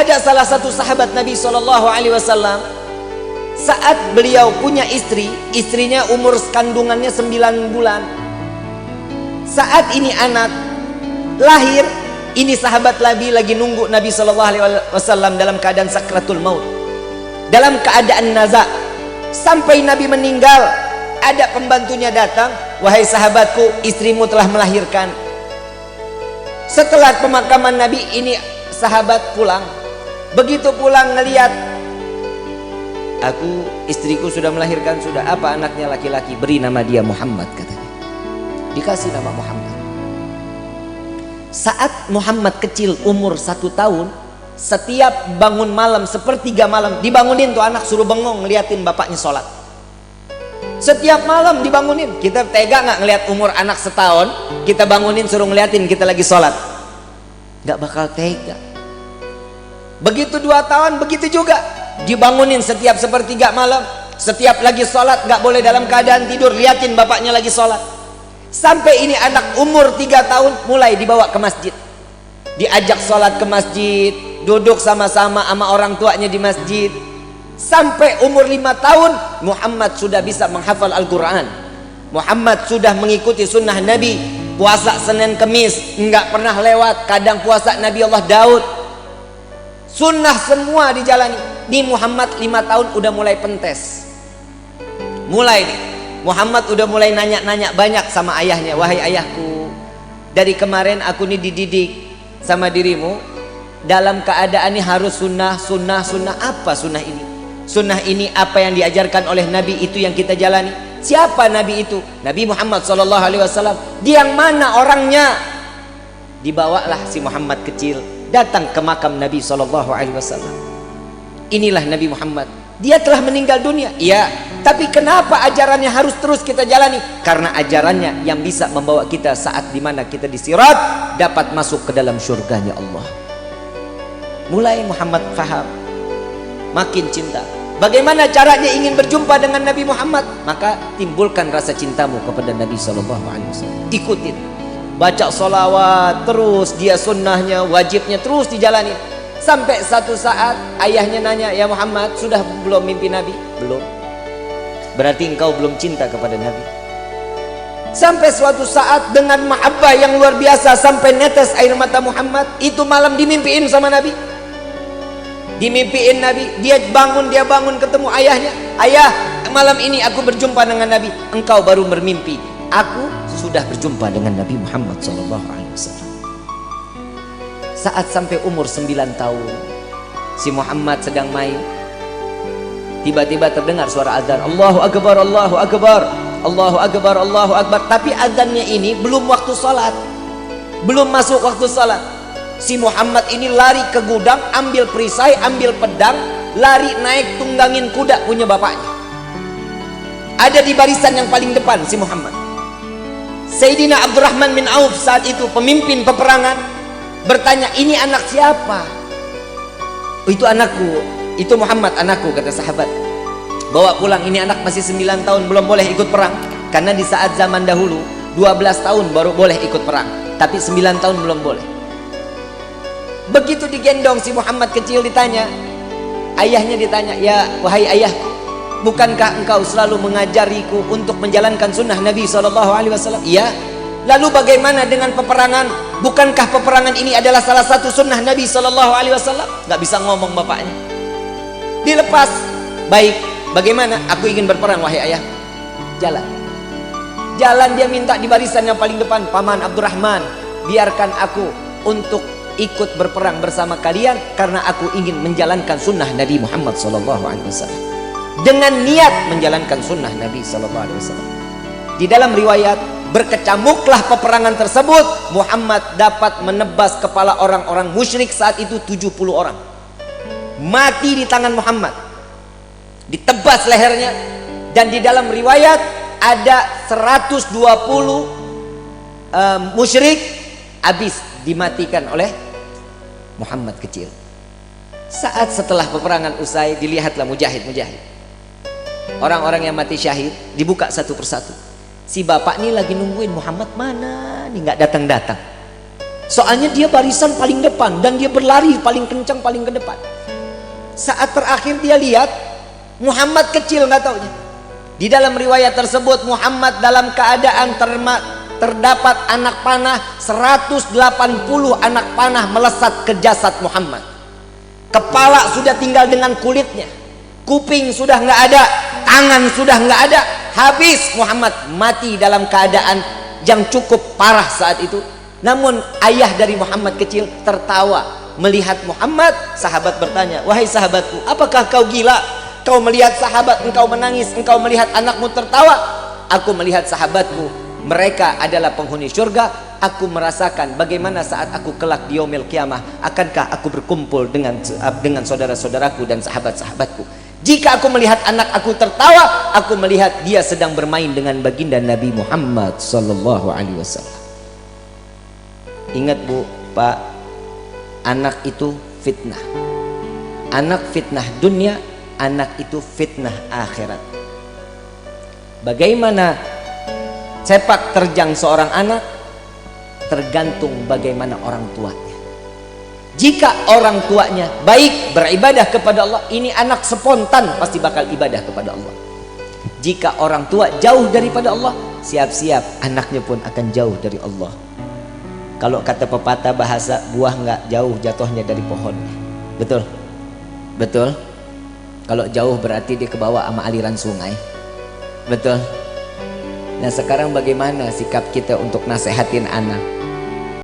Ada salah satu sahabat Nabi SAW, saat beliau punya istri, istrinya umur kandungannya 9 bulan. Saat ini anak lahir, ini sahabat lagi nunggu Nabi SAW dalam keadaan sakratul maut, dalam keadaan naza. Sampai Nabi meninggal, ada pembantunya datang, wahai sahabatku, istrimu telah melahirkan. Setelah pemakaman Nabi, ini sahabat pulang. Begitu pulang ngelihat, istriku sudah melahirkan, sudah. Apa anaknya? Laki-laki. Beri nama dia Muhammad, katanya. Dikasih nama Muhammad. Saat Muhammad kecil umur 1 tahun, setiap bangun malam, sepertiga malam, dibangunin tuh anak, suruh bengong ngeliatin bapaknya sholat. Setiap malam dibangunin. Kita tega nggak ngeliat umur anak setahun, kita bangunin suruh ngeliatin kita lagi sholat? Nggak bakal tega. Begitu 2 tahun, begitu juga. Dibangunin setiap sepertiga malam, setiap lagi sholat, nggak boleh dalam keadaan tidur, liatin bapaknya lagi sholat. Sampai ini anak umur 3 tahun mulai dibawa ke masjid, diajak sholat ke masjid, duduk sama-sama sama orang tuanya di masjid. Sampai umur 5 tahun Muhammad sudah bisa menghafal Al-Quran. Muhammad sudah mengikuti sunnah Nabi. Puasa Senin Kemis nggak pernah lewat. Kadang puasa Nabi Allah Daud. Sunnah semua dijalani. Di Muhammad 5 tahun udah mulai pentes. Mulai nih, Muhammad udah mulai nanya-nanya banyak sama ayahnya. Wahai ayahku, dari kemarin aku nih dididik sama dirimu dalam keadaan ini harus sunnah. Apa sunnah ini? Sunnah ini apa yang diajarkan oleh Nabi, itu yang kita jalani. Siapa Nabi itu? Nabi Muhammad SAW. Dia yang mana orangnya? Dibawalah si Muhammad kecil datang ke makam Nabi SAW. Inilah Nabi Muhammad. Dia telah meninggal dunia, iya. Tapi kenapa ajarannya harus terus kita jalani? Karena ajarannya yang bisa membawa kita saat dimana kita di sirat dapat masuk ke dalam surganya Allah. Mulai Muhammad faham, makin cinta. Bagaimana caranya ingin berjumpa dengan Nabi Muhammad? Maka timbulkan rasa cintamu kepada Nabi SAW. Ikutin, baca sholawat terus, dia sunnahnya, wajibnya terus dijalani. Sampai satu saat ayahnya nanya, ya Muhammad, sudah belum mimpi Nabi? Belum. Berarti engkau belum cinta kepada Nabi. Sampai suatu saat dengan mahabbah yang luar biasa, sampai netes air mata Muhammad, itu malam dimimpiin sama Nabi. Dimimpiin Nabi, dia bangun ketemu ayahnya. Ayah, malam ini aku berjumpa dengan Nabi. Engkau baru bermimpi, aku sudah berjumpa dengan Nabi Muhammad SAW. Saat sampai umur 9 tahun, si Muhammad sedang main, tiba-tiba terdengar suara azan. Allahu Akbar, Allahu Akbar, Allahu Akbar, Allahu Akbar. Tapi azannya ini belum waktu sholat, belum masuk waktu sholat. Si Muhammad ini lari ke gudang, ambil perisai, ambil pedang, lari naik tunggangin kuda punya bapaknya. Ada di barisan yang paling depan si Muhammad. Sayyidina Abdurrahman bin Auf saat itu pemimpin peperangan, bertanya, ini anak siapa? Oh, itu anakku, itu Muhammad anakku, kata sahabat. Bawa pulang, ini anak masih 9 tahun, belum boleh ikut perang. Karena di saat zaman dahulu 12 tahun baru boleh ikut perang, tapi 9 tahun belum boleh. Begitu digendong si Muhammad kecil, ditanya, ayahnya ditanya, ya wahai ayahku, bukankah engkau selalu mengajariku untuk menjalankan sunnah Nabi SAW? Iya. Lalu bagaimana dengan peperangan? Bukankah peperangan ini adalah salah satu sunnah Nabi SAW? Gak bisa ngomong bapaknya. Dilepas. Baik, bagaimana? Aku ingin berperang wahai ayah. Jalan. Jalan dia minta di barisan yang paling depan. Paman Abdurrahman, biarkan aku untuk ikut berperang bersama kalian, karena aku ingin menjalankan sunnah Nabi Muhammad SAW. Dengan niat menjalankan sunnah Nabi SAW. Di dalam riwayat, berkecamuklah peperangan tersebut. Muhammad dapat menebas kepala orang-orang musyrik saat itu 70 orang. Mati di tangan Muhammad, ditebas lehernya. Dan di dalam riwayat ada 120 musyrik habis dimatikan oleh Muhammad kecil. Saat setelah peperangan usai, dilihatlah mujahid-mujahid, orang-orang yang mati syahid, dibuka satu persatu. Si bapak ini lagi nungguin Muhammad mana nih, nggak datang-datang. Soalnya dia barisan paling depan dan dia berlari paling kencang paling ke depan. Saat terakhir dia lihat Muhammad kecil, nggak taunya. Di dalam riwayat tersebut Muhammad dalam keadaan terdapat anak panah 180 anak panah melesat ke jasad Muhammad. Kepala sudah tinggal dengan kulitnya, kuping sudah nggak ada, tangan sudah nggak ada, habis Muhammad mati dalam keadaan yang cukup parah saat itu. Namun ayah dari Muhammad kecil tertawa melihat Muhammad. Sahabat bertanya, wahai sahabatku, apakah kau gila? Kau melihat sahabat engkau menangis, engkau melihat anakmu tertawa. Aku melihat sahabatku, mereka adalah penghuni surga. Aku merasakan bagaimana saat aku kelak di yaumil qiyamah, akankah aku berkumpul dengan saudara-saudaraku dan sahabat-sahabatku. Jika aku melihat anak aku tertawa, aku melihat dia sedang bermain dengan baginda Nabi Muhammad sallallahu alaihi wasallam. Ingat Bu, Pak, anak itu fitnah. Anak fitnah dunia, anak itu fitnah akhirat. Bagaimana sepak terjang seorang anak tergantung bagaimana orang tuanya. Jika orang tuanya baik beribadah kepada Allah, ini anak spontan pasti bakal ibadah kepada Allah. Jika orang tua jauh daripada Allah, siap-siap anaknya pun akan jauh dari Allah. Kalau kata pepatah bahasa, buah nggak jauh jatuhnya dari pohonnya. Betul? Betul? Kalau jauh berarti dia kebawa sama aliran sungai. Betul? Nah sekarang bagaimana sikap kita untuk nasehatin anak?